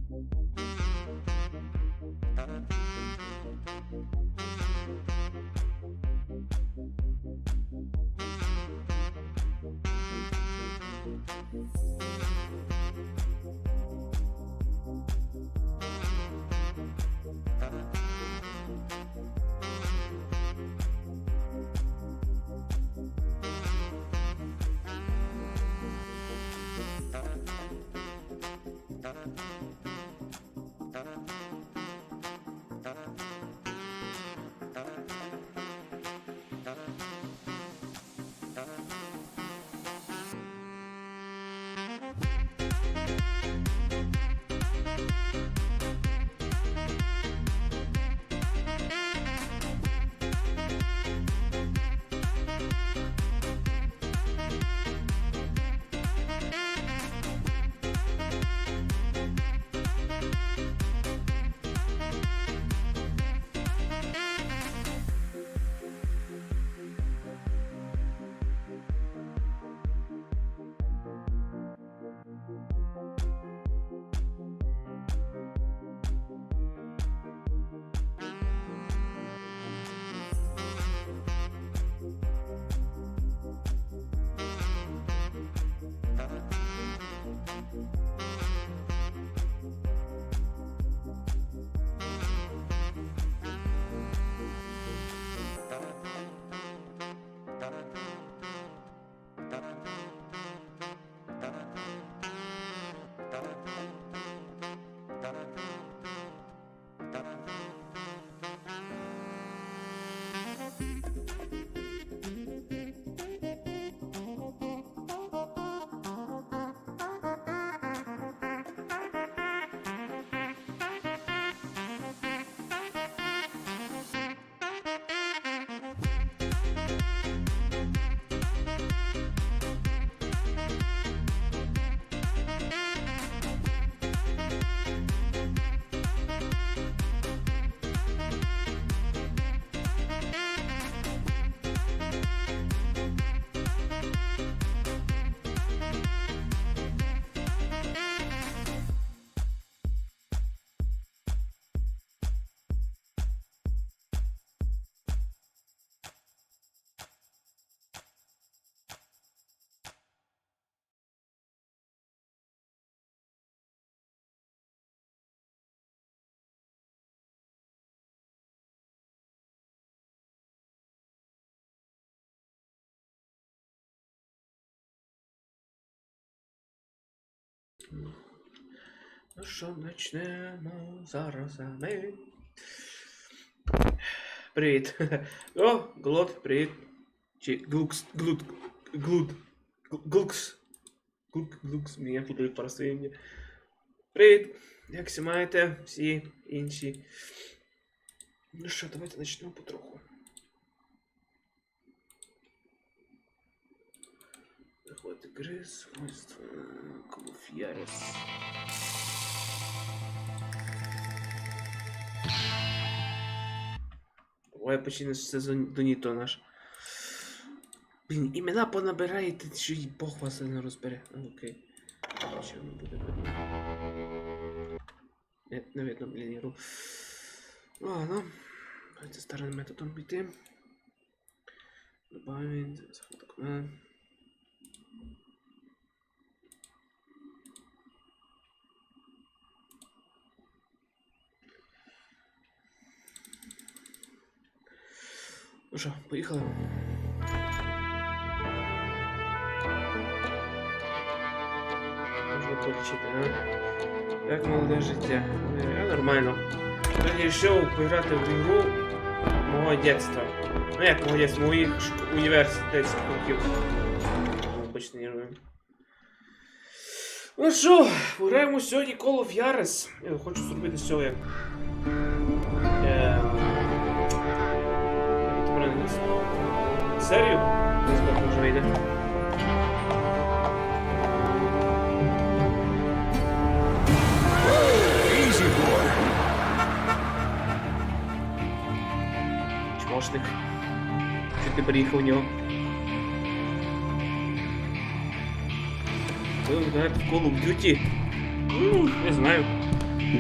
Thank you. Ну що, почнемо зараз. Привіт. О, Глот, привіт. Чи Глукс, Глукс, мене путають по розстоянню. Привіт. Як всі маєте, всі інші. Ну що, давайте почнемо потроху. Заходить гриз, Juarez. Ой, почти сезон Доніто наш. Блін, імена понабираєте, що й Бог вас не розбере. Окей. Що не буде видно? Не видно, блін, ігру. Ладно. Давайте старим методом піти. Добавить, заход документ. Ну що, поїхали? Можна полічити, а? Як молоде життя? Нормально. Я вирішив поіграти в ігру мого дитинства. Ну як мого дитинства, моїх університетських років. Почти не робимо. Ну що, граємо сьогодні Call of Juarez. Я хочу зробити з цього як... серію? Не знаю, вже вийде. Чмошник. Чуть не приїхав у нього. Ви граєте в Call of Duty? Не знаю.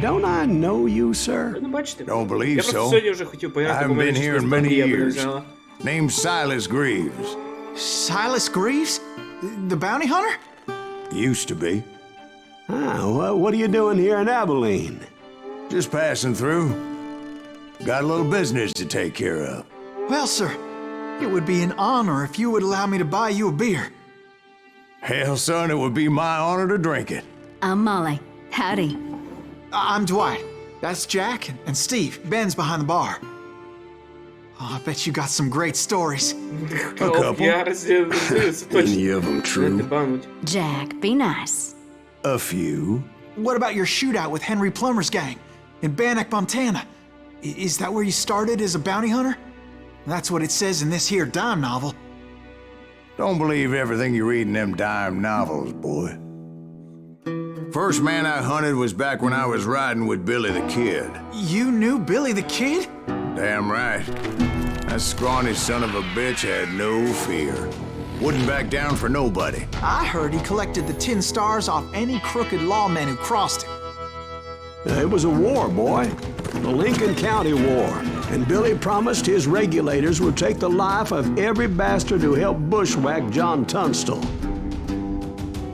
Don't I know you, sir? Ви не бачите? Don't believe Я просто so. сьогодні вже хотів поіграти, бо I've мене been here чисто many Maria years. взяла. Name's Silas Greaves. Silas Greaves? The bounty hunter? Used to be. What are you doing here in Abilene? Just passing through. Got a little business to take care of. Well, sir, it would be an honor if you would allow me to buy you a beer. Hell, son, it would be my honor to drink it. I'm Molly. Howdy. I'm Dwight. That's Jack and Steve. Ben's behind the bar. Oh, I bet you got some great stories. Any of them true? Jack, be nice. A few. What about your shootout with Henry Plummer's gang in Bannock, Montana? Is that where you started as a bounty hunter? That's what it says in this here dime novel. Don't believe everything you read in them dime novels, boy. First man I hunted was back when I was riding with Billy the Kid. You knew Billy the Kid? Damn right. That scrawny son of a bitch had no fear. Wouldn't back down for nobody. I heard he collected the 10 stars off any crooked lawman who crossed him. It was a war, boy. The Lincoln County War. And Billy promised his regulators would take the life of every bastard who helped bushwhack John Tunstall.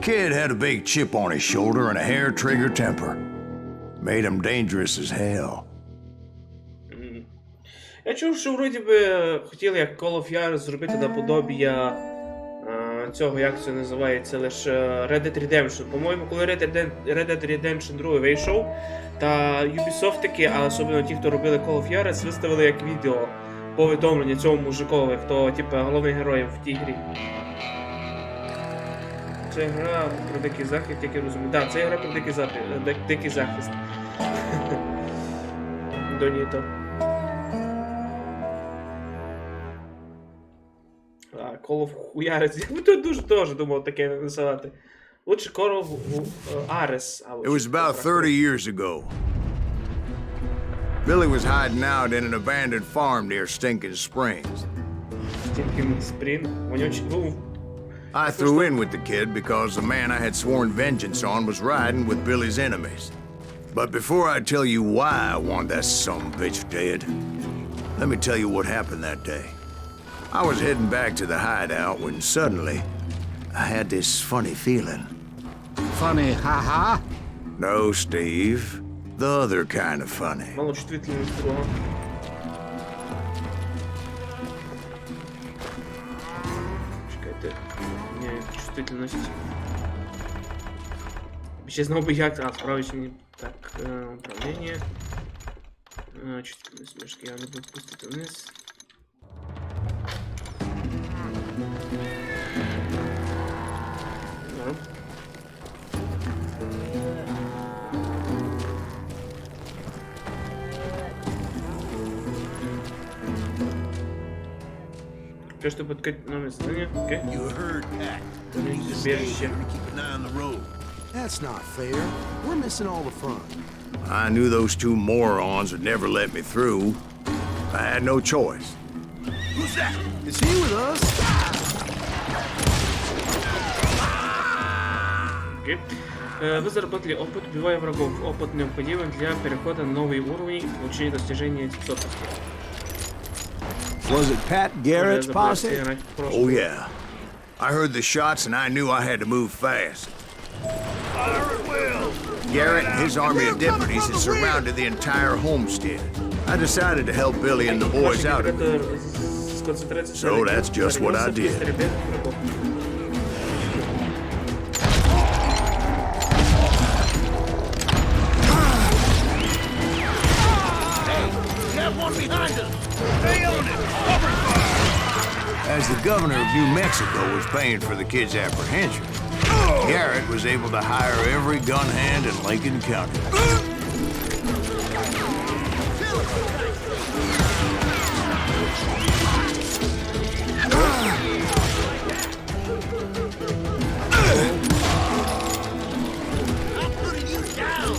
Kid had a big chip on his shoulder and a hair-trigger temper. Made him dangerous as hell. Я чув, що вроді би хотіли як Call of Juarez зробити наподобія цього, як це називається, лише Red Dead Redemption. По-моєму, коли Red Dead Redemption 2 вийшов, та Ubisoft таки, а особливо ті, хто робили Call of Juarez, виставили як відео повідомлення цьому мужикові, хто, типу, головний герой в тій грі. Це гра про дикий захист, як я розумію. Так, це гра про дикий захист. Доніто. Call of Juarez. Я тут дуже теж думав таке називати. Лучше Call of Juarez. It was about 30 years ago. Billy was hiding out in an abandoned farm near Stinking Springs. Stinking Springs? I threw in with the kid because the man I had sworn vengeance on was riding with Billy's enemies. But before I tell you why I want that sumbitch dead, let me tell you what happened that day. I was heading back to the hideout when suddenly I had this funny feeling. Funny, haha? No, Steve. The other kind of funny. Малочувствительность друга. Чекайте. Ні, чувствительность. Ще знав би як. А, справиш мені. Так, управління. Чувствительность мишки. Я не буду пустити вниз. То, чтобы открыть номер здания, окей. Убежище. That's not fair. We're missing all the fun. I knew those two morons would never let me through. I had no choice. Who's that? Is he with us? Окей. Вы заработали опыт, убивая врагов. Опыт необходим для перехода на новый уровень, получения достижения способностей. Was it Pat Garrett's posse? Oh, yeah. I heard the shots and I knew I had to move fast. Fire at will! Garrett and his army of deputies had surrounded the entire homestead. I decided to help Billy and the boys out of it. So that's just what I did. One behind us! Stay on it! Cover fire! As the governor of New Mexico was paying for the kid's apprehension, Garrett was able to hire every gun hand in Lincoln County. I'm putting you down!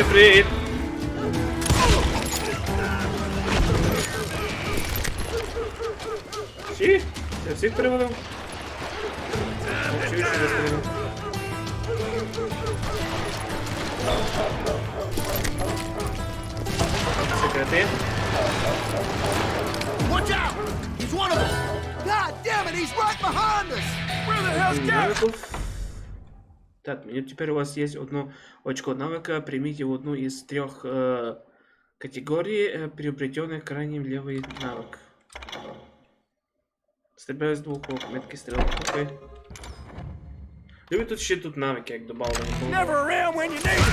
Привет! Всі? Я всіх перевалив? Чую, що розстрілив. Секрети. Watch out! He's one of them! God damn it, he's right behind us! Where the hell's Garrett? Так, теперь у вас есть одно очко навыка. Примите одну из трех категорий, приобретенных крайним левый навык. Стрельба из двух меткий стрел. Окей. Диви тут ще тут навики, як добавлені. Never around when you need it.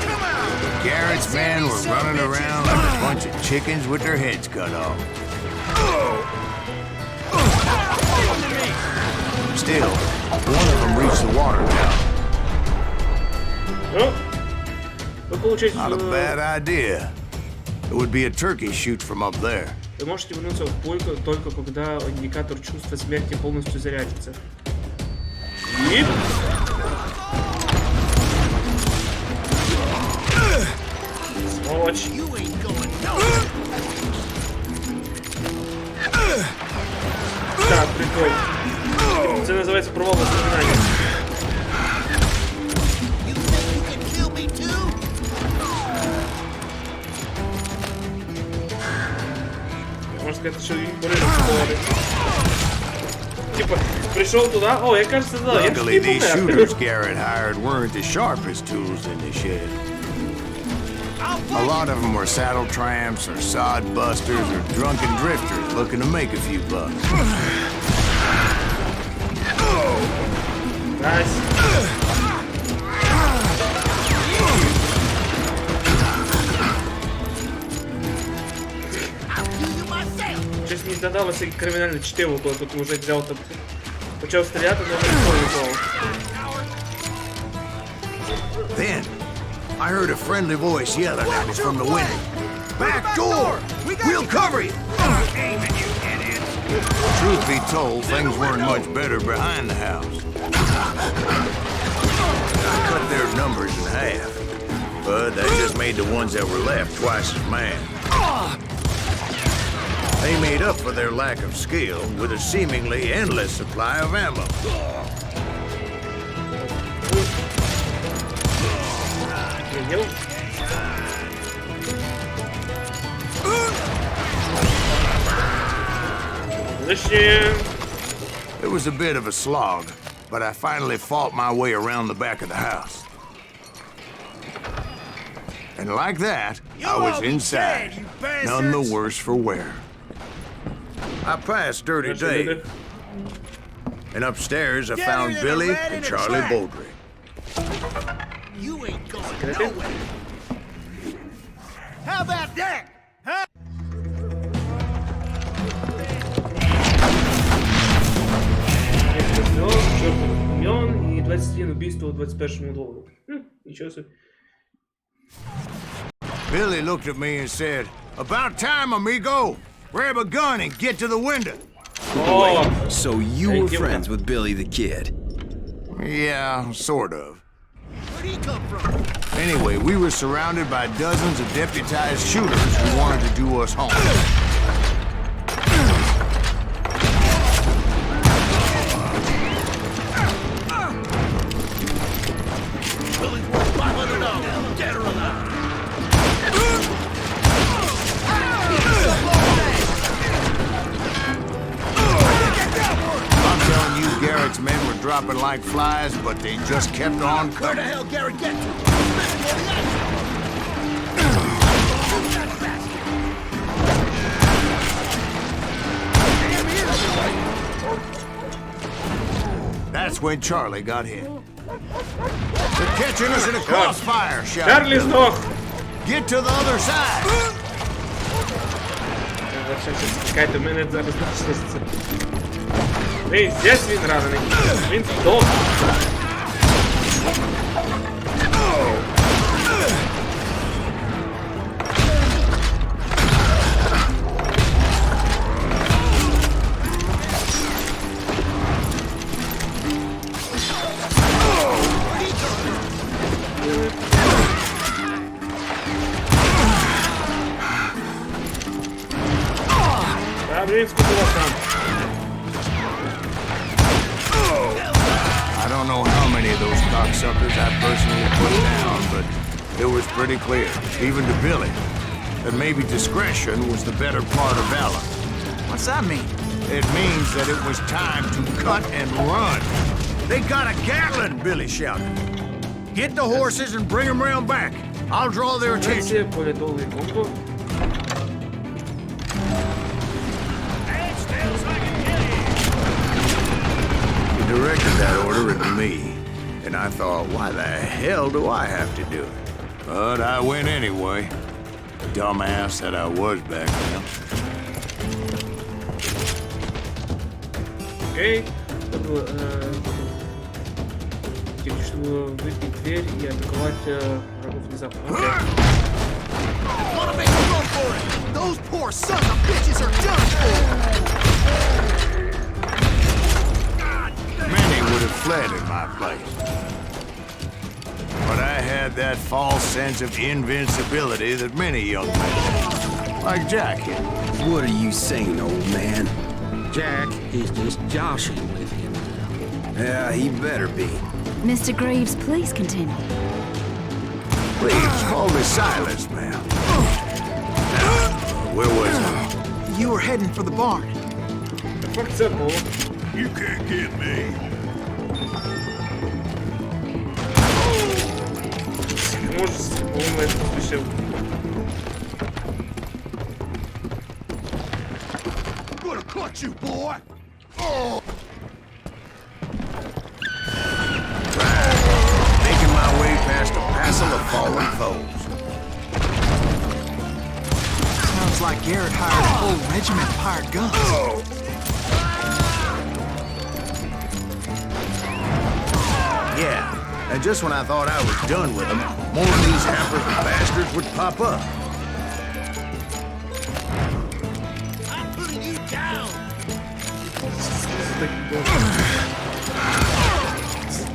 Come on. Garrett's men were running around like a bunch of chickens with their heads cut off. Still, one of them reached the water tower. О! Ви, получаете, Not a bad idea. It would be a turkey shoot from up there. вы можете вернуться в пульку только когда индикатор чувства смерти полностью зарядится. И... Сволочь. Так, прикольно. Це називається провал воспоминання. Можна сказати, що він порив сходить. Типа, прийшов туди, о, я кажется, да, я Luckily, these помер. shooters Garrett hired weren't the sharpest tools in the shed. A lot of them were saddle tramps or sod busters or drunken drifters looking to make a few bucks. Nice. Щось мені додалося кримінальне чтиво, коли тут мужик взяв та почав стріляти, але не ніколи. Then, I heard a friendly voice yelling at us from the window. Back door! We'll cover you! Truth be told, things weren't much better behind the house. I cut their numbers in half, but that just made the ones that were left twice as mad. They made up for their lack of skill with a seemingly endless supply of ammo. Видел? Зачем? It was a bit of a slog, but I finally fought my way around the back of the house. And like that, I was inside, none the worse for wear. I passed Dirty Dave, and upstairs I found Billy and Charlie Baldry. You ain't going nowhere. How about that? Huh? Миллион и 21 убийства в 21 году. Ничего себе. Billy looked at me and said, "About time, amigo. Grab a gun and get to the window." О, So you Hey, were give friends him- with Billy the Kid? Yeah, sort of. Where'd he come from? Anyway, we were surrounded by dozens of deputized shooters who wanted to do us harm. Dead or alive. I'm telling you, Garrett's men were dropping like flies, but they just kept on Where the cutting. hell Garrett get to? That's when Charlie got hit. They're catching us in a crossfire, shouted Чарли Billy. сдох. Get to the other side. Чекайте, в мене зараз почнеться. Ей, здесь він ранений. Він здох. I don't know how many of those cocksuckers I personally put down, but it was pretty clear, even to Billy, that maybe discretion was the better part of valor. What's that mean? It means that it was time to cut and run. They got a Gatling, Billy shouted. Get the horses and bring them round back. I'll draw their attention. Франція, полядовий конкурс. directed that order at me, and I thought, why the hell do I have to do it? But I went anyway. Dumbass that I was back then. Окей. Тільки що вийти в дверь і атакувати врагов внезапно. Окей. Wanna make a run for it? Those poor sons of bitches are done for! Many would have fled in my place. But I had that false sense of invincibility that many young men have. Like Jack here. What are you saying, old man? Jack is just joshing with him. Yeah, he better be. Mr. Greaves, please continue. Please call me Silas, ma'am. Now, where was I? You were heading for the barn. Факт це було. You can't get me. Може, по-моєму, я поспішив. I'm gonna cut you, boy! Making my way past a passel of fallen foes. Sounds like Garrett hired a whole regiment of hired guns. Yeah, and just when I thought I was done with them, more of these hapless bastards would pop up. I'm putting you down!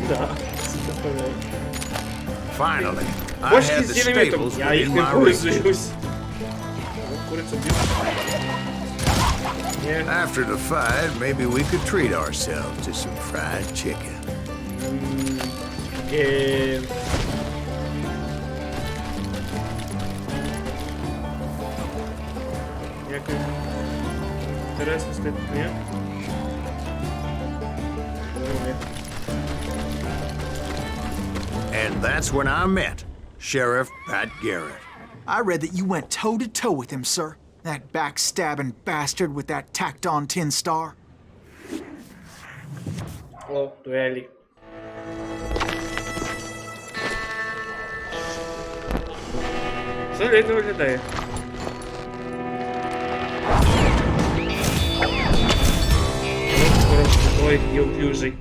Да. Finally, I Бочки had з the динамітом. staples Я їх within не my reach. пользуюсь. Курицю б'ю. Ні. After the fight, maybe we could treat ourselves to some fried chicken. Дякую. Інтересно слід, ні? Ні. And that's when I met Sheriff Pat Garrett. I read that you went toe-to-toe with him, sir. That backstabbing bastard with that tacked-on tin star. О, дуелі. Солідно виглядає. Хороший, такой неуклюжий.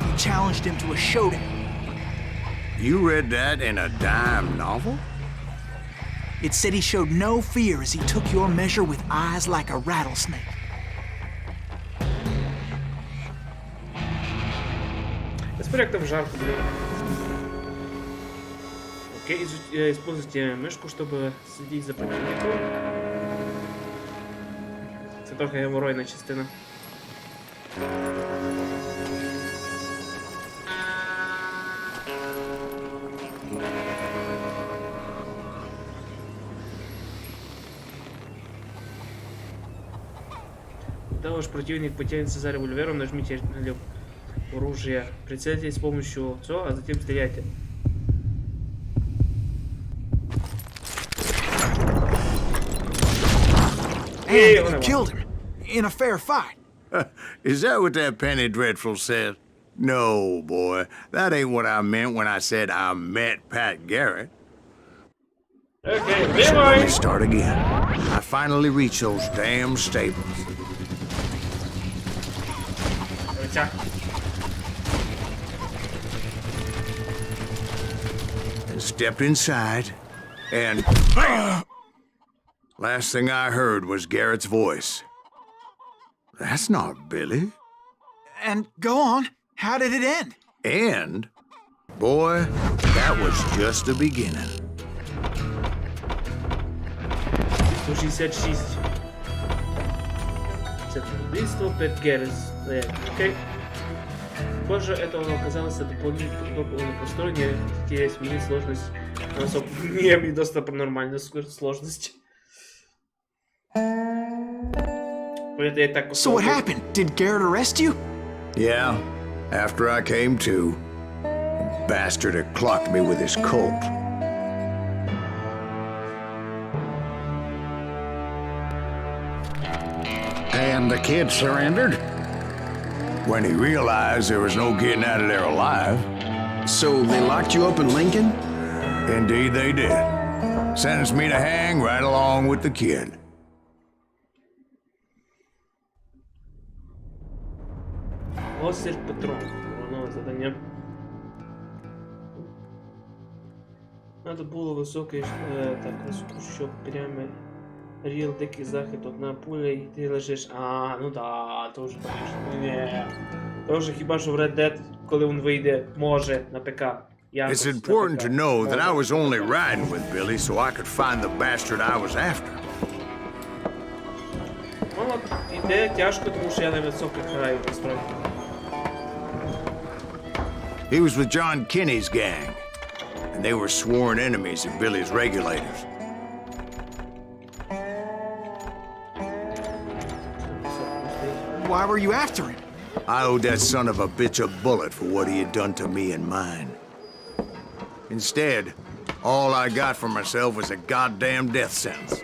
You challenged him to a showdown. You read that in a dime novel? It said he showed no fear as he took your measure with eyes like a rattlesnake. Теперь як там жарко, блин. Окей, используйте мышку, чтобы следить за противником. Це трохи геморройна частина. Когда ваш противник потянется за револьвером, нажмите на оружие. Прицельтесь с помощью ЦО, а затем стреляйте. And you killed him in a fair fight. Is that what that Penny Dreadful said? No, boy. That ain't what I meant when I said I met Pat Garrett. Okay, So let me rewind. start again. I finally reached those damn stables. Хотя, And stepped inside, and last thing I heard was Garrett's voice. That's not Billy. And go on. How did it end? And, boy, that was just the beginning. 166. Это убийство Пэт Гаррис. Окей. Позже этого оказалось дополнительно просторнее, где сменить сложность на особую. Не, мне достаточно нормальную сложность. Это я так So what happened? Did Garrett arrest you? Yeah, after I came to, the bastard had clocked me with his Colt. And the kid surrendered? When he realized there was no getting out of there alive. So they locked you up in Lincoln? Indeed they did. Sentenced me to hang right along with the kid. Осір Петро. Воно завдання. Надо було високий, так, високу, щоб прямо ріл дикий захід, одна пуля і ти лежиш. Ну да, то вже, конечно, ні. То вже хіба що в Red Dead, коли він вийде, може на ПК. It's important to know that I was only riding with Billy so I could find the bastard I was after. Ну от, іде тяжко, тому що я на високих граю насправді. He was with John Kinney's gang, and they were sworn enemies of Billy's regulators. Why were you after him? I owed that son of a bitch a bullet for what he had done to me and mine. Instead, all I got for myself was a goddamn death sentence.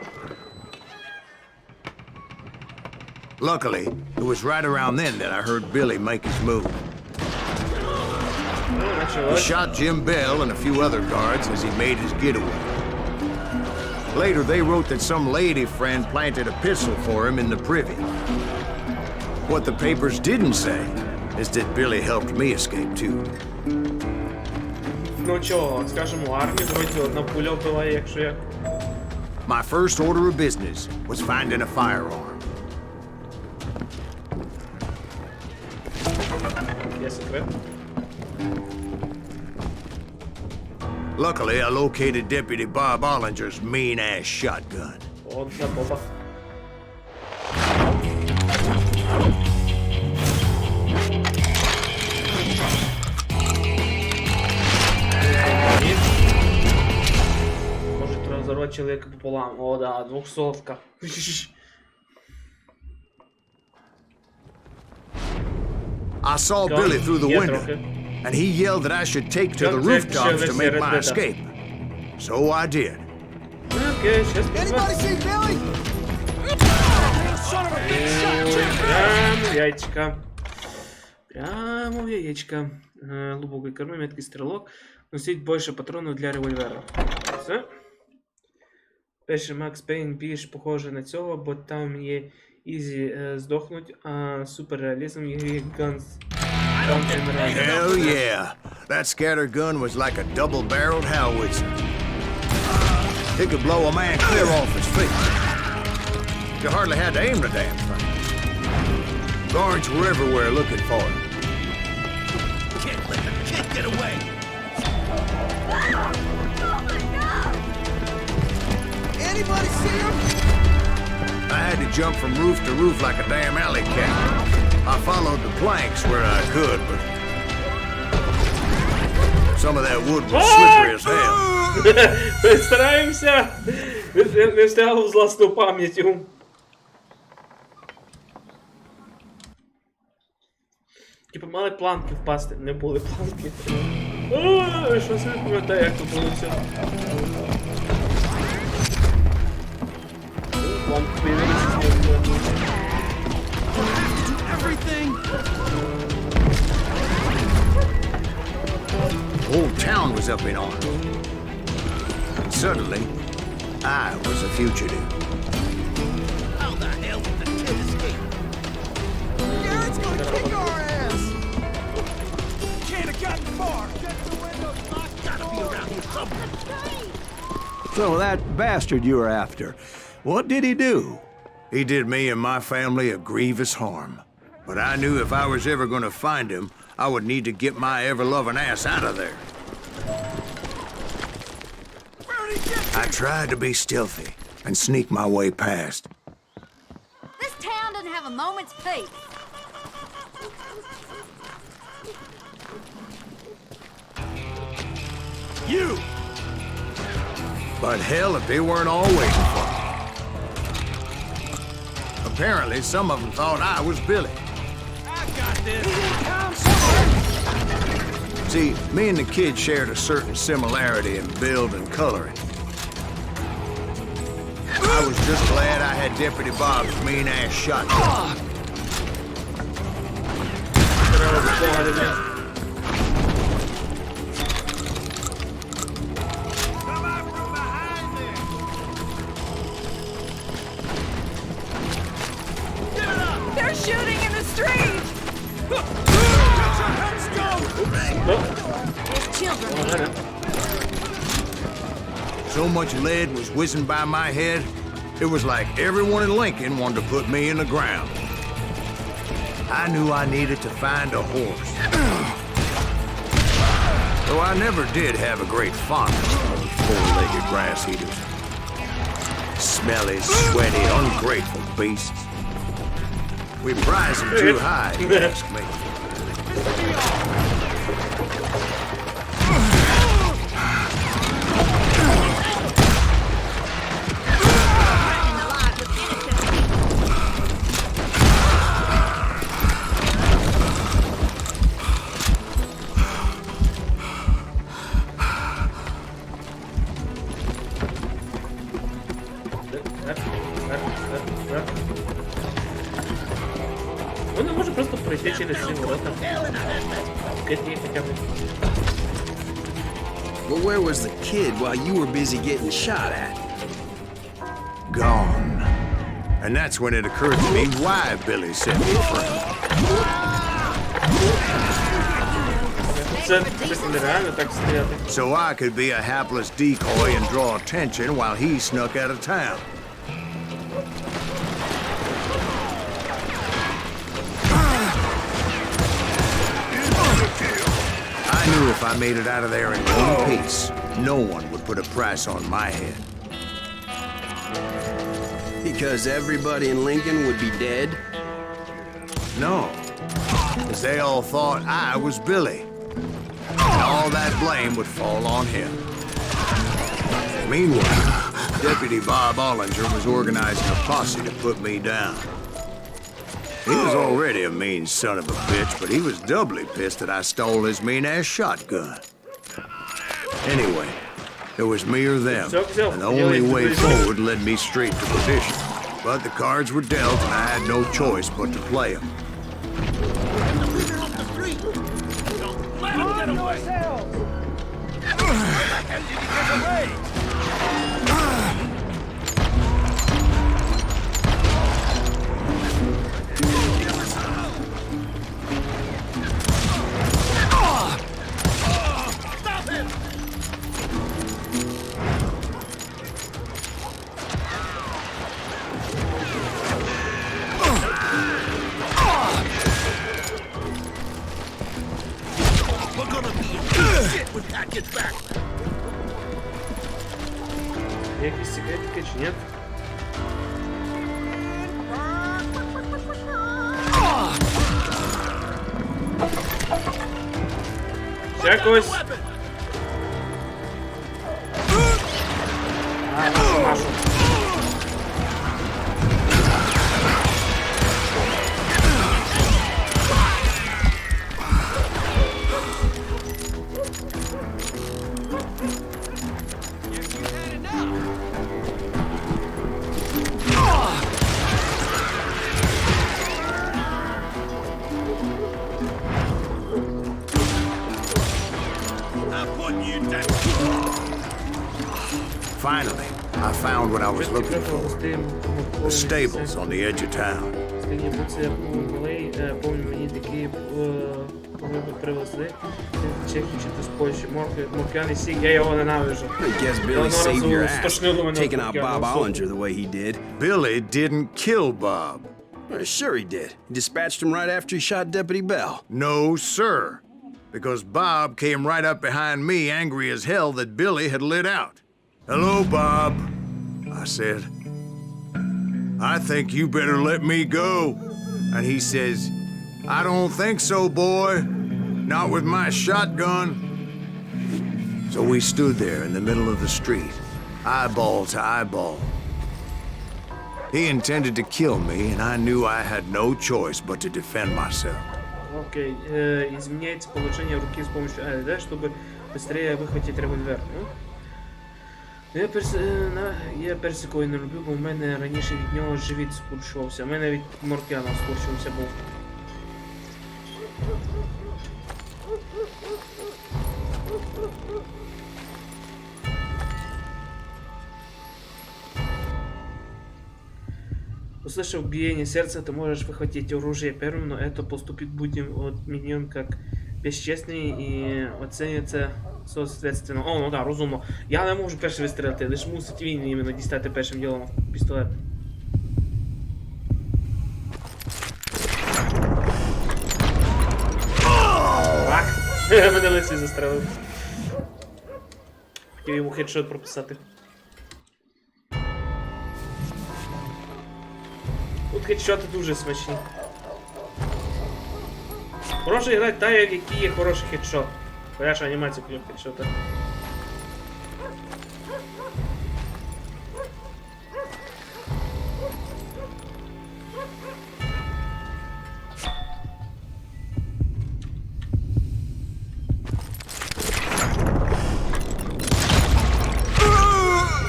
Luckily, it was right around then that I heard Billy make his move. He shot Jim Bell and a few other guards as he made his getaway. Later, they wrote that some lady friend planted a pistol for him in the privy. What the papers didn't say is that Billy helped me escape too. Ну чого, скажемо, армію вроді одна пуля вбиває, якщо як. My first order of business was finding a firearm. Є секрет. Luckily, I located Deputy Bob Ollinger's mean-ass shotgun. От за Боба. Може, розорвати чоловіка пополам. О, да, 200-ка. I saw Billy through the window, and he yelled that I should take to the rooftops to make my escape. So I did. Окей, щас Anybody see Billy? Son of a bitch shot Jim Bell! Прямо в яєчка. Прямо в яєчка. Глубокий кормив, меткий стрілок. Носить більше патронів для револьвера. Все. Перший Макс Пейн більш похожий на цього, бо там є ізі здохнуть, а суперреалізм є Gunslinger. Hell yeah. That scatter gun was like a double-barreled howitzer. It could blow a man clear off his feet. You hardly had to aim the damn thing. Guards were everywhere looking for him. Can't let the kid get away! Anybody see him? I had to jump from roof to roof like a damn alley cat. I followed the planks where I could, but some of that wood was slippery as hell. Ми стараємося. Не встигав з власною пам'яттю. Типу мали планки впасти, не були планки. Що це не пам'ятаю, як тут було все. Планки появилися з нього. The whole town was up in arms. And suddenly, I was a fugitive. How the hell did the kid escape? Garrett's gonna kick our ass! Can't have gotten far! Get the windows locked! Gotta be around here somewhere! So that bastard you were after, what did he do? He did me and my family a grievous harm. But I knew if I was ever gonna find him, I would need to get my ever-loving ass out of there. I tried to be stealthy and sneak my way past. This town doesn't have a moment's peace. You! But hell if they weren't all waiting for me. Apparently, some of them thought I was Billy. I got this! See, me and the kid shared a certain similarity in build and coloring. I was just glad I had Deputy Bob's mean-ass shot. Треба допомагати мені. They're shooting in the street! There's children. So much lead was whizzing by my head, it was like everyone in Lincoln wanted to put me in the ground. I knew I needed to find a horse. Though I never did have a great fondness for those four-legged grass eaters. Smelly, sweaty, ungrateful beasts. We prize them too high, if you ask me. Он не може просто пройти через ці ворота. Киті хоча б. But where was the kid while you were busy getting shot at? Gone. And that's when it occurred to me why Billy set me free. Це нереально так стріляти. So I could be a hapless decoy and draw attention while he snuck out of town. I knew if I made it out of there in one piece, no one would put a price on my head. Because everybody in Lincoln would be dead? No, because they all thought I was Billy. And all that blame would fall on him. Meanwhile, Deputy Bob Ollinger was organizing a posse to put me down. He was already a mean son of a bitch, but he was doubly pissed that I stole his mean-ass shotgun. Anyway, it was me or them, and the only way forward led me straight to perdition. But the cards were dealt, and I had no choice but to play them. Якісь секретики чи ні? Якось. Машу. Finally, I found what I was looking for. The stables on the edge of town. I guess Billy saved your ass, taking out Bob Ollinger the way he did. Billy didn't kill Bob. Sure he did. He dispatched him right after he shot Deputy Bell. No, sir. Because Bob came right up behind me, angry as hell that Billy had lit out. "Hello, Bob," I said. "I think you better let me go." And he says, "I don't think so, boy. Not with my shotgun." So we stood there in the middle of the street, eyeball to eyeball. He intended to kill me, and I knew I had no choice but to defend myself. Окей, изменяется положение руки с помощью АЛД, чтобы быстрее выхватить револьвер. Я персиковий не люблю, бо в мене раніше від нього живіт скурчувався. У мене від моркяна скурчувався був. Услышав биение сердца, ты можешь выхватить оружие первым, но это поступить будем отменен как безчесний і оцінюється соответственно. О, ну да, розумно. Я не можу перший вистрілити, лише мусить він іменно дістати першим ділом пістолет. Так, мене лисий застрелив. Хотів йому хедшот прописати. Тут хедшоти дуже смачні. Хороший грати та, який є хороший хедшот. Хороша анімація клюв хедшота.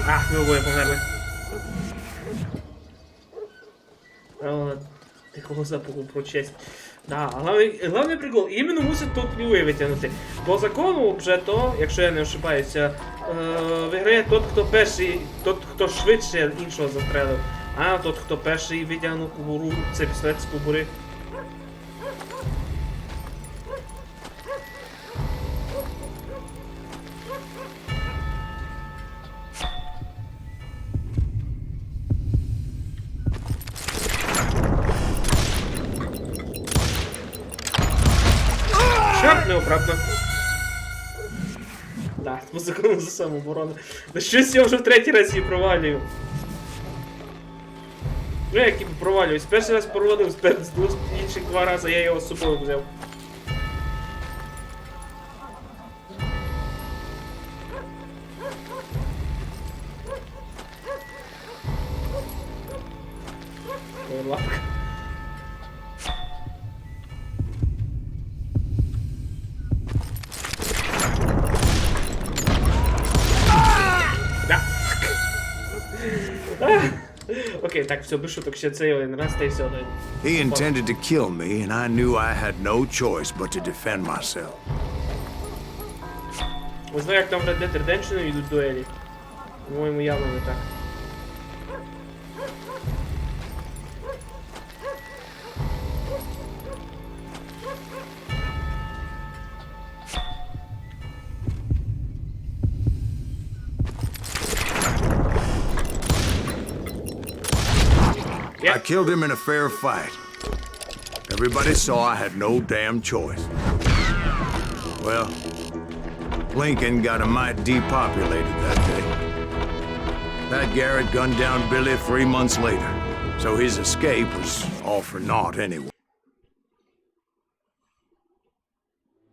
Ах, ми обоє померли. Такого запаху про честь. Да, главний прикол, іменно мусить тут клюви витягнути. По закону вже то, якщо я не ошибаюся, виграє тот, хто перший, тот, хто швидше іншого застрелив, а тот, хто перший витягнув кобуру, це пістолет з кобури. Необратно. Да, по закону за самооборону. Да щось я вже в третій раз її провалюю. Ну як і провалююсь. Перший раз провалив, з інших два рази я його з собою взяв. Ой, лапка. Окей, так, все, без шуток, ще цей один раз, та й все. He intended to kill me, and I knew I had no choice but to defend myself. Ви знаєте, як там в Red Dead Redemption йдуть дуелі? По-моєму, явно не так. I killed him in a fair fight. Everybody saw I had no damn choice. Well, Lincoln got a mite depopulated that day. That Garrett gunned down Billy 3 months later, so his escape was all for naught anyway.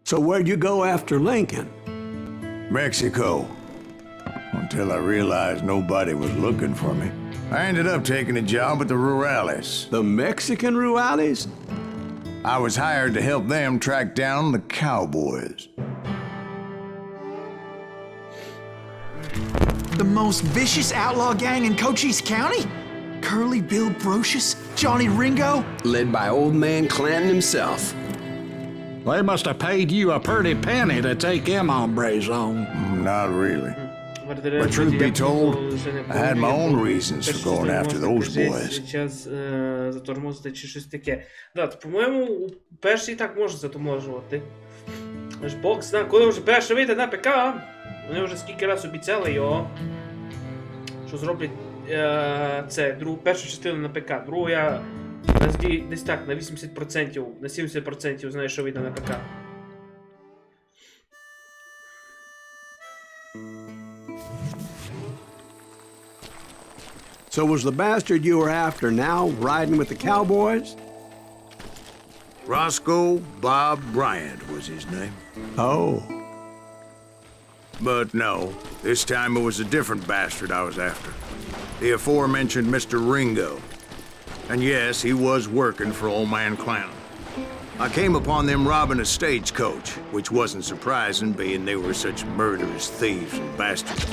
So where'd you go after Lincoln? Mexico. Until I realized nobody was looking for me. I ended up taking a job at the Rurales. The Mexican Rurales? I was hired to help them track down the cowboys. The most vicious outlaw gang in Cochise County? Curly Bill Brocious? Johnny Ringo? Led by old man Clanton himself. They must have paid you a pretty penny to take them hombres on. Not really. But truth be told, I had my own reasons for going after those boys. Час затормозити чи щось таке. Да, по-моєму, перший так може затормозувати. Аж Бог знає, коли вже перший вийде на ПК, вони вже скільки раз обіцяли його, що зроблять це, першу частину на ПК. Другу я десь так, на 80%, на 70% знаю, що вийде на ПК. So was the bastard you were after now riding with the cowboys? Roscoe Bob Bryant was his name. Oh. But no, this time it was a different bastard I was after. The aforementioned Mr. Ringo. And yes, he was working for old man Clown. I came upon them robbing a stagecoach, which wasn't surprising, being they were such murderous thieves and bastards.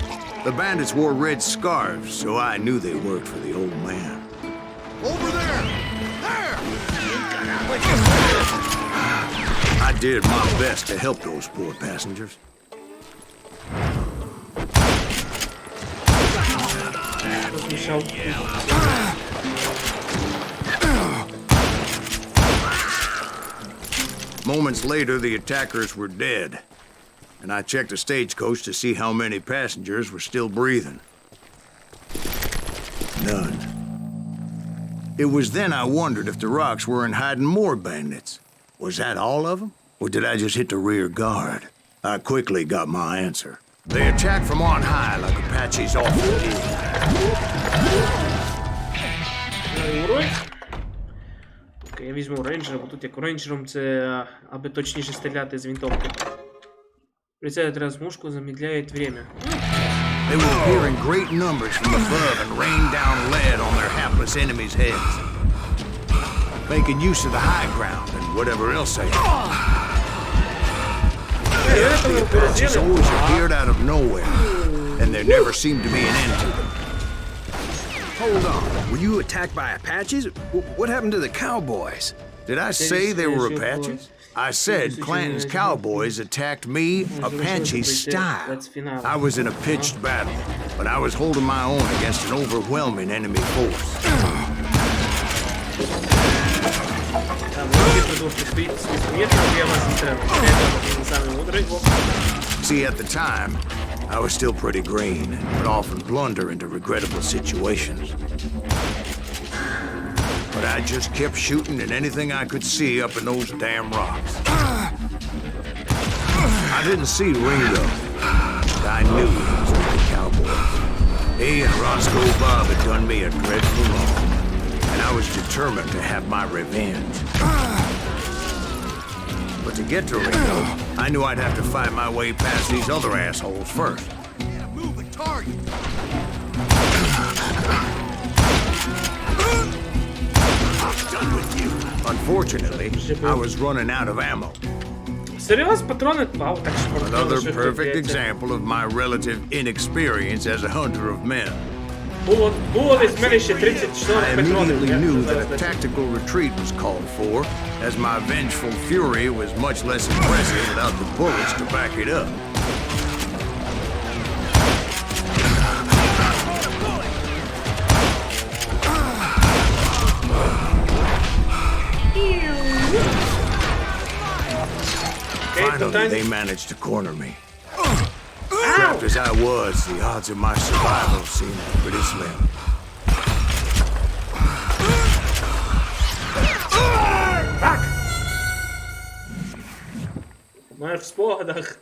The bandits wore red scarves, so I knew they worked for the old man. Over there! There! I did my best to help those poor passengers. Розмішав. Moments later, the attackers were dead, and I checked the stagecoach to see how many passengers were still breathing. None. It was then I wondered if the rocks weren't hiding more bandits. Was that all of them? Or did I just hit the rear guard? I quickly got my answer. They attacked from on high like Apaches often do. Окей, я візьму рейнджера, бо тут як рейнджером це, аби точніше стріляти з винтовки. Прицелить размушку, замедляет время. They were appearing great numbers from above and rained down lead on their hapless enemies' heads, making use of the high ground and whatever else they had. The Apaches always appeared out of nowhere, and there never seemed to be an end to them. Hold on. Were you attacked by Apaches? What happened to the cowboys? Did I say they were Apaches? I said Clanton's cowboys attacked me Apache style. I was in a pitched battle, but I was holding my own against an overwhelming enemy force. See, at the time, I was still pretty green and would often blunder into regrettable situations. But I just kept shooting at anything I could see up in those damn rocks. I didn't see Ringo, but I knew he was with the cowboys. He and Roscoe Bob had done me a dreadful wrong, and I was determined to have my revenge. But to get to Ringo, I knew I'd have to fight my way past these other assholes first. Move the target! Unfortunately, I was running out of ammo. Серйозно, патрони? Вау, так що Another perfect example of my relative inexperience as a hunter of men. Було десь в мене ще 34 I патронів. immediately knew that a tactical retreat was called for, as my vengeful fury was much less impressive without the bullets to back it up. Finally, they managed to corner me. Trapped as I was, the odds of my survival seemed pretty slim. Мене в спогадах.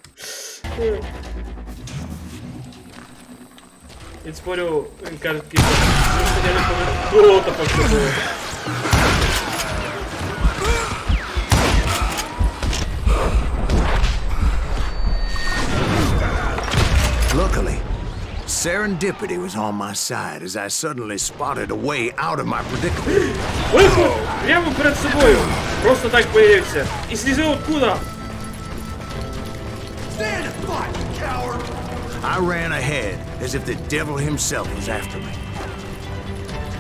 Він спорю, він каже такий, що я не поверну, то потребую. Luckily, serendipity was on my side as I suddenly spotted a way out of my predicament. Виход! Прямо перед собою! Просто так появився. І слізи откуда? Stand and fight, coward! I ran ahead as if the devil himself was after me.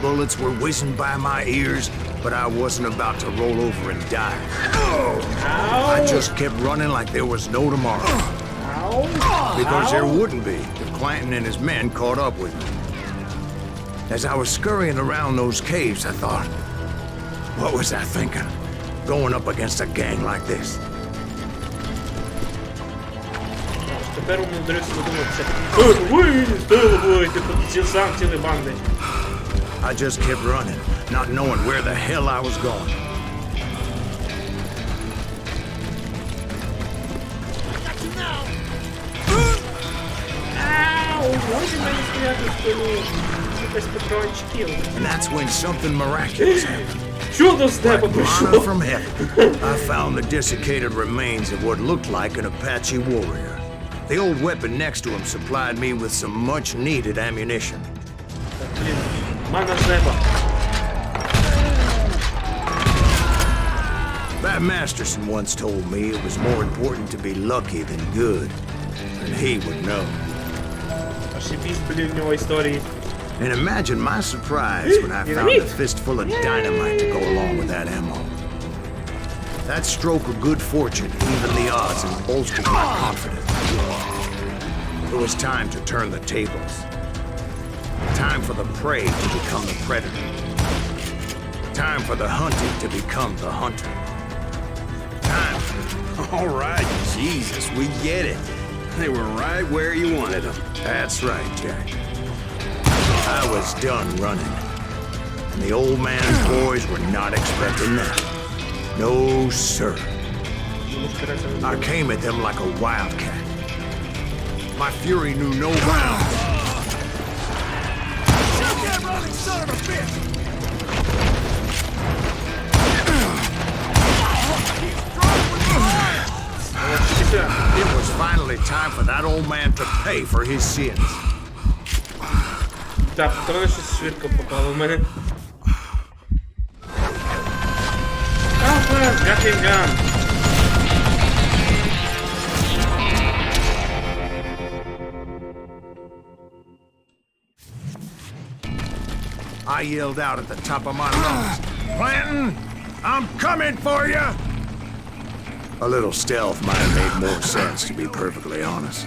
Bullets were whizzing by my ears, but I wasn't about to roll over and die. I just kept running like there was no tomorrow. Because there wouldn't be if Clanton and his men caught up with me. As I was scurrying around those caves, I thought, what was I thinking? Going up against a gang like this? Тепер у мене вдається додуматися. Ви, здорово, ти сам цілий банди. I just kept running, not knowing where the hell I was going. And that's when something miraculous happened. Чудо з неба Manna прийшло. from heaven, I found the desiccated remains of what looked like an Apache warrior. The old weapon next to him supplied me with some much-needed ammunition. Мана з неба. Bat Masterson once told me it was more important to be lucky than good, and he would know. Ошибись, блин, в него истории. And imagine my surprise when I found a fistful of dynamite to go along with that ammo. That stroke of good fortune evened the odds and bolstered my confidence. It was time to turn the tables. Time for the prey to become the predator. Time for the hunted to become the hunter. Time for... All right, Jesus, we get it. They were right where you wanted them. That's right, Jack. I was done running. And the old man's boys were not expecting that. No, sir. I came at them like a wildcat. My fury knew no bounds. Shoot that running son of a bitch! It was finally time for that old man to pay for his sins. Так, трохи щось швидко попало в мене. Гафінган. I yelled out at the top of my lungs, "Clanton, I'm coming for you!" A little stealth might have made more sense, to be perfectly honest.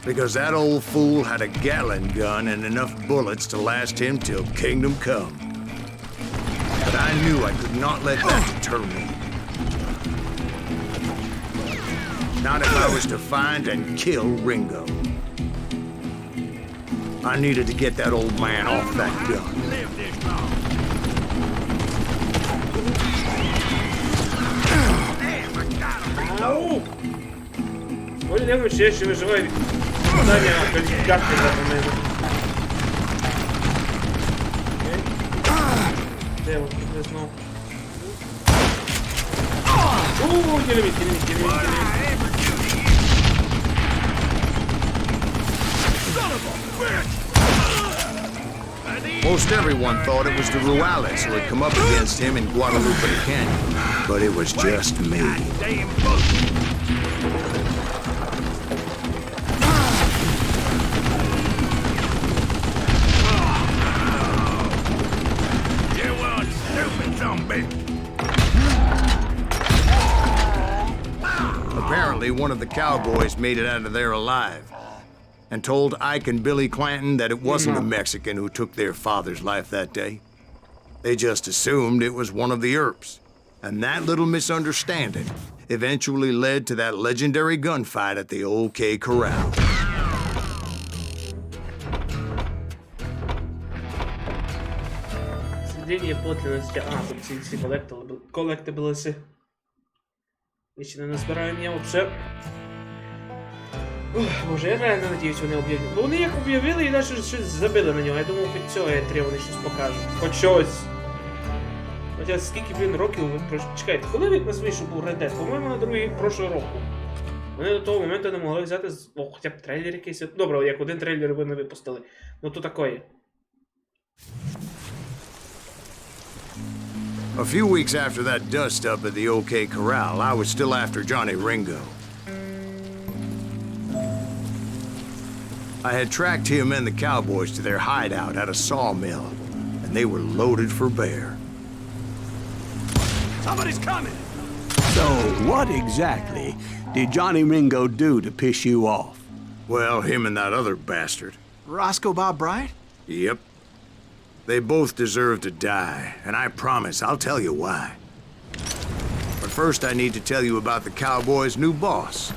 Because that old fool had a Gatling gun and enough bullets to last him till kingdom come. But I knew I could not let that deter me. Not if I was to find and kill Ringo. I needed to get that old man off that gun. Ау! Ой, Лего ще виживає від попадання кальцикарти за мене. Де от тут знов? Ууу, ділеміт. Most everyone thought it was the Ruales who had come up against him in Guadalupe Canyon, but it was just me. You one stupid zombie! Apparently, one of the cowboys made it out of there alive and told Ike and Billy Clanton that it wasn't the Mexican who took their father's life that day. They just assumed it was one of the Earps. And that little misunderstanding eventually led to that legendary gunfight at the OK Corral. Слідіння подлинності. Тут ці колектиблеси. Я ще не назбираю мене вообще. Боже, я реально надіюсь, вони об'явили. Ну вони як об'явили і навіть щось забили на нього. Я думав, хоч цього E3 вони щось покажуть. Хоч щось. Хоча скільки, блін, років ви... Чекайте, коли від нас вийшов був Red Dead? По-моєму, на другий рік прошлого року. Вони до того моменту не могли взяти... О, хоча б трейлер якийсь. Добре, як один трейлер ви не випустили. Ну то такое. A few weeks after that dust-up at the OK Corral, I was still after Johnny Ringo. I had tracked him and the cowboys to their hideout at a sawmill, and they were loaded for bear. Somebody's coming! So, what exactly did Johnny Ringo do to piss you off? Well, him and that other bastard. Roscoe Bob Bryant? Yep. They both deserve to die, and I promise I'll tell you why. But first I need to tell you about the cowboys' new boss,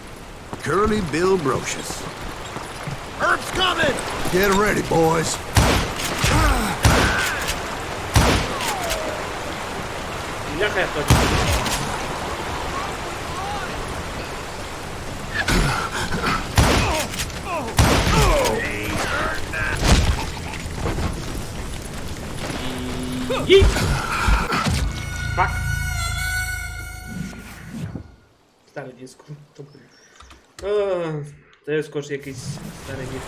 Curly Bill Brocious. Herb's coming! Get ready, boys. Бляха, я точно. Їй! Фак! Старий диск. Це скоріше якийсь старий диск.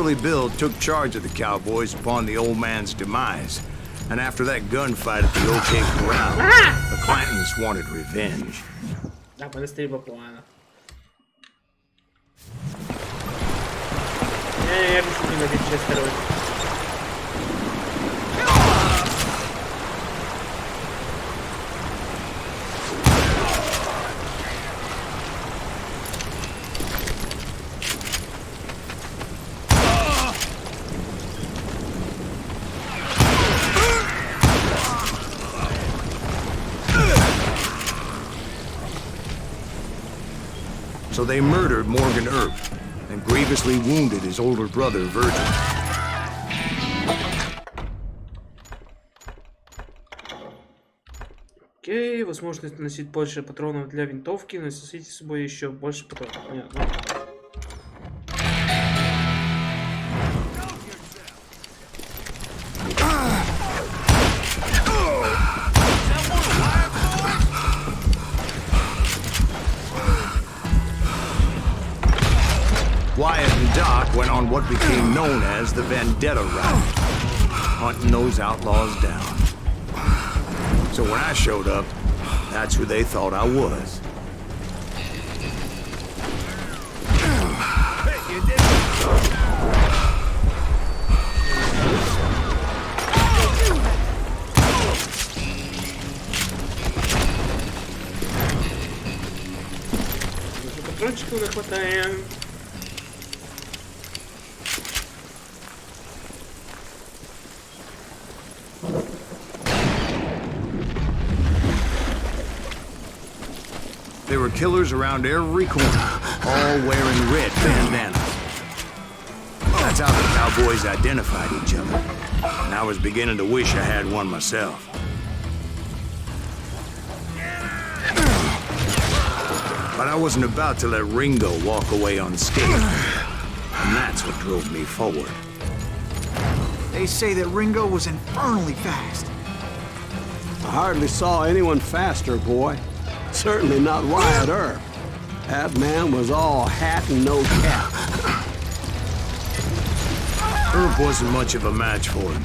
Curly Bill took charge of the cowboys upon the old man's demise. And after that gunfight at the OK Corral, the Clantons wanted revenge. Так, мене стрільба погана. Я більше не від Честерові. So they murdered Morgan Earp and grievously wounded his older brother, Virgil. Окей, возможность носить больше патронов для винтовки, носите с собой еще больше патронов. Понятно. Wyatt and Doc went on what became known as the Vendetta Route, hunting those outlaws down. So when I showed up, that's who they thought I was. Патрончиков не хватает. There were killers around every corner, all wearing red bandanas. That's how the cowboys identified each other. And I was beginning to wish I had one myself. But I wasn't about to let Ringo walk away unscathed. And that's what drove me forward. They say that Ringo was infernally fast. I hardly saw anyone faster, boy. Certainly not Wyatt Earp. That man was all hat and no cap. Earp wasn't much of a match for him,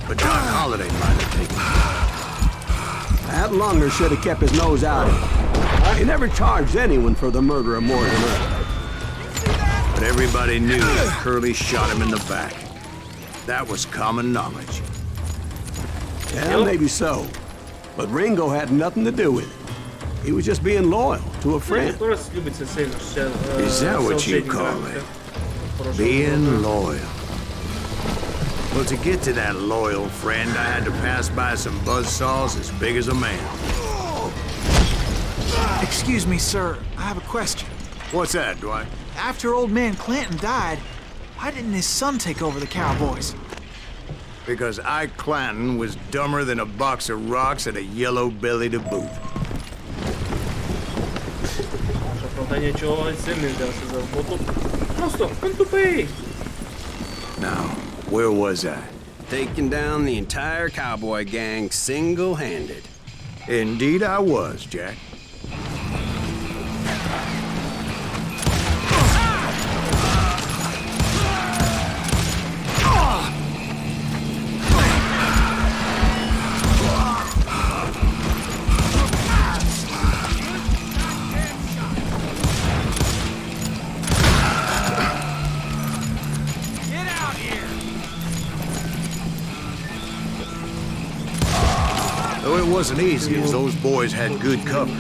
but Doc Holliday might have taken him. That lunger should have kept his nose out of it. He never charged anyone for the murder of Morgan Earp. But everybody knew that Curly shot him in the back. That was common knowledge. Yeah, maybe so. But Ringo had nothing to do with it. He was just being loyal to a friend. Is that what you call it? Being loyal. Well, to get to that loyal friend, I had to pass by some buzzsaws as big as a man. Excuse me, sir. I have a question. What's that, Dwight? After old man Clanton died, why didn't his son take over the cowboys? Because Ike Clanton was dumber than a box of rocks and a yellow belly to boot. Now, where was I? Taking down the entire cowboy gang single-handed. Indeed I was, Jack. Though it wasn't easy, as those boys had good cover.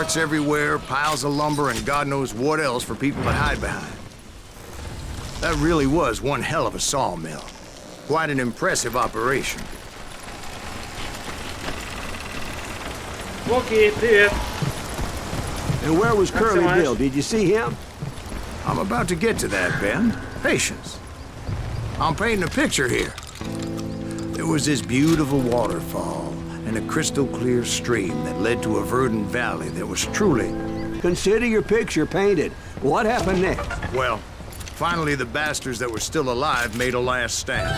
carts everywhere, piles of lumber, and God knows what else for people to hide behind. That really was one hell of a sawmill. Quite an impressive operation. Окей, привет. And where was That's Curly nice. Bill? Did you see him? I'm about to get to that, Ben. Patience. I'm painting a picture here. There was this beautiful waterfall and a crystal clear stream that led to a verdant valley that was truly... Consider your picture painted. What happened next? Well, finally the bastards that were still alive made a last stand.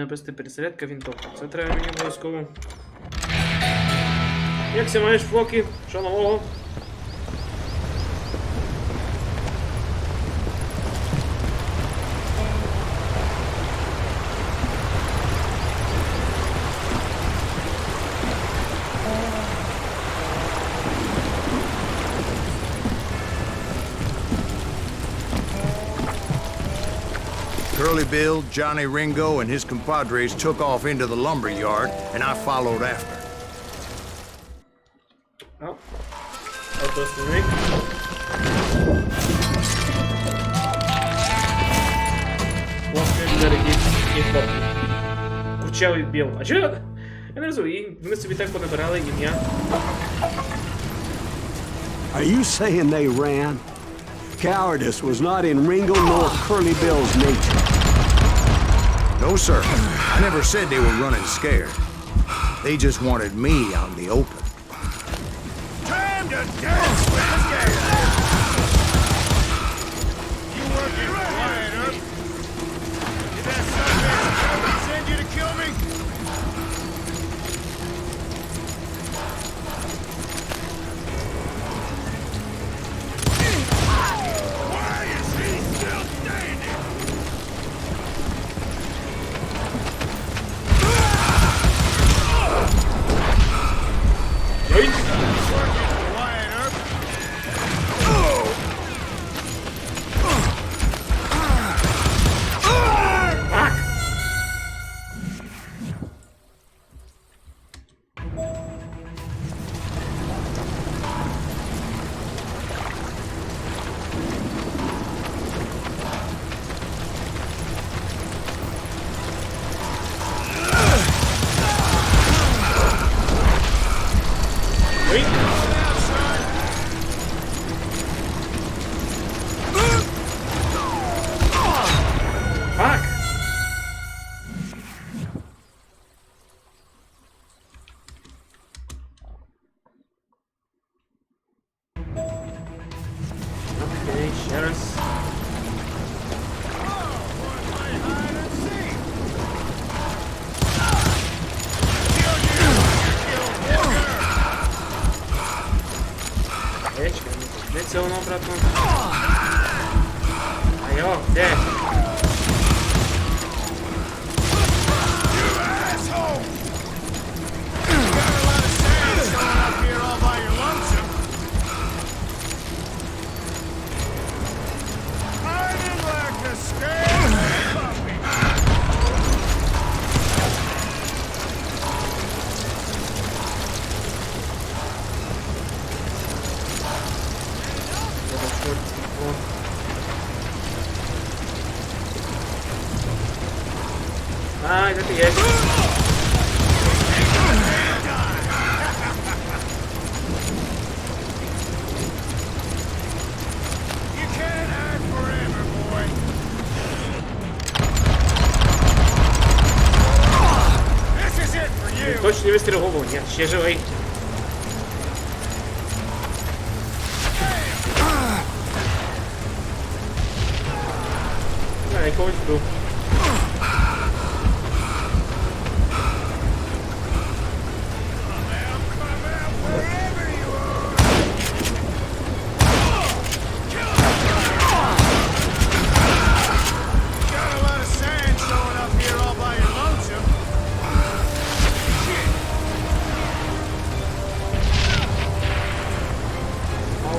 Просто перезарядка вінтовка. Це треба мені обов'язково. Як ся маєш, Фокі? Що нового? Curly Bill, Johnny Ringo, and his compadres took off into the lumber yard, and I followed after. А? Ото основний. Власне, дорогі хлопці. Курчавий Біл. А чого? Я не розумію, вони собі так понабирали ім'я. Are you saying they ran? Cowardice was not in Ringo nor Curly Bill's nature. No, sir. I never said they were running scared. They just wanted me out in the open. Time to dance with the game! You working quiet, huh? Did that son of a bitch send you to kill me? Why is he still standing? Ой! Quiet, huh? Ак! Ой! Ак! Окей, ще раз. Речка, де це воно, братно? Айо, де? А, это я. Точно не выстрел в голову, нет, ще живий. Да, я когось вбив.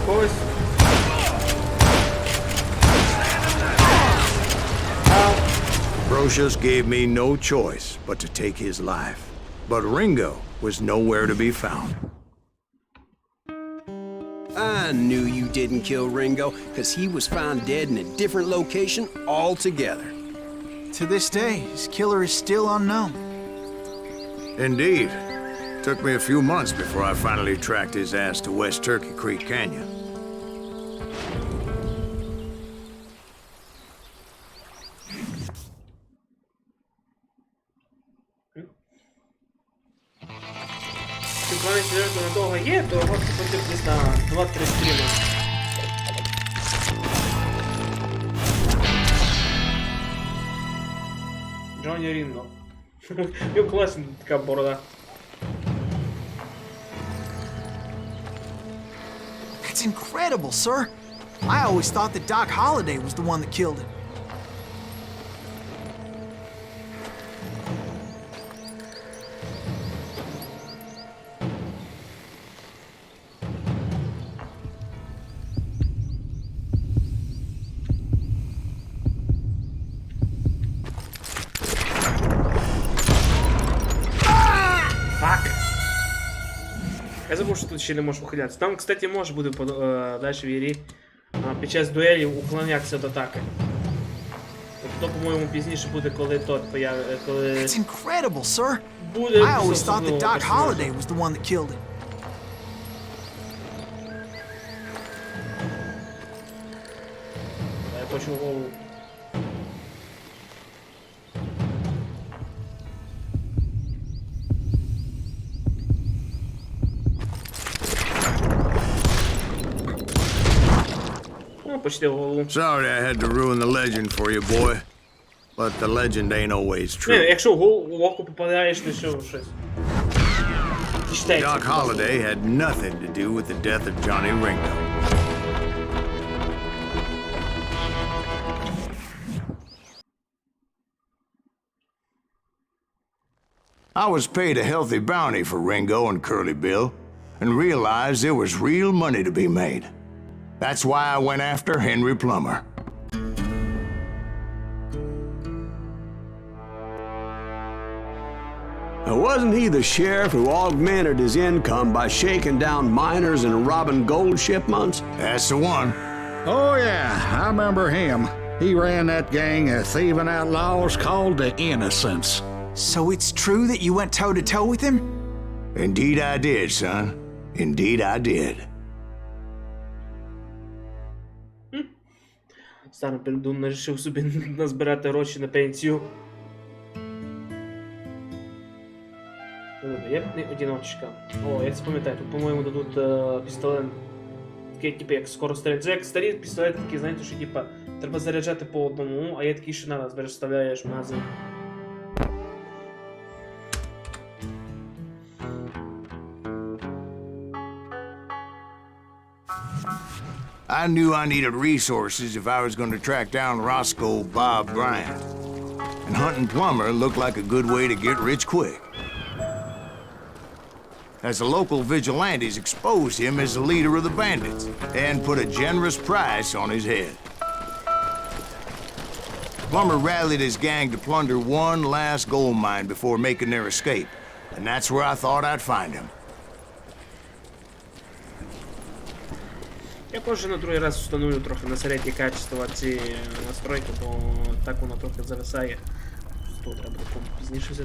Когось. Ambrosius gave me no choice but to take his life. But Ringo was nowhere to be found. I knew you didn't kill Ringo, because he was found dead in a different location altogether. To this day, his killer is still unknown. Indeed. Took me a few months before I finally tracked his ass to West Turkey Creek Canyon. Плани сюжету надовго є, то можете подивитись на 2-3 стріми. Джонні Рінго. Його класна така борода. That's incredible, sir. I always thought that Doc Holliday was the one that killed him. Я забув, що тут ще не можеш ухилятися. Там, кстати, може буде далі в ігрі під час дуелів уклонятися від атаки. Тобто, по-моєму, пізніше буде, коли тот коли... That's incredible, sir. буде I always thought that Doc Holliday was the one that killed him. Я почув голову. Почти в голову. Sorry I had to ruin the legend for you, boy. But the legend ain't always Не, true. якщо в око попадаєш, то що щось. Doc Holliday had nothing to do with the death of Johnny Ringo. I was paid a healthy bounty for Ringo and Curly Bill, and realized there was real money to be made. That's why I went after Henry Plummer. Wasn't he the sheriff who augmented his income by shaking down miners and robbing gold shipments? That's the one. Oh, yeah, I remember him. He ran that gang of thieving outlaws called the Innocents. So it's true that you went toe-to-toe with him? Indeed I did, son. Indeed I did. Старий передун вирішив собі назбирати гроші на пенсію. Є одиночка. О, я це пам'ятаю, тут, по-моєму, дадуть пістолет. Такий, типу, як скорострільний. Це як старі пістолети, такі, знаєте, що, типу, треба заряджати по одному, а є такі, що надо, збереш, вставляєш в магазин. I knew I needed resources if I was going to track down Roscoe Bob Bryant. And hunting Plummer looked like a good way to get rich quick. As the local vigilantes exposed him as the leader of the bandits and put a generous price on his head. Plummer rallied his gang to plunder one last gold mine before making their escape, and that's where I thought I'd find him. Я позже на другий раз встановлю трохи на середнє качество ці настройки, бо так воно трохи зависає. Тут треба пізніше взяти.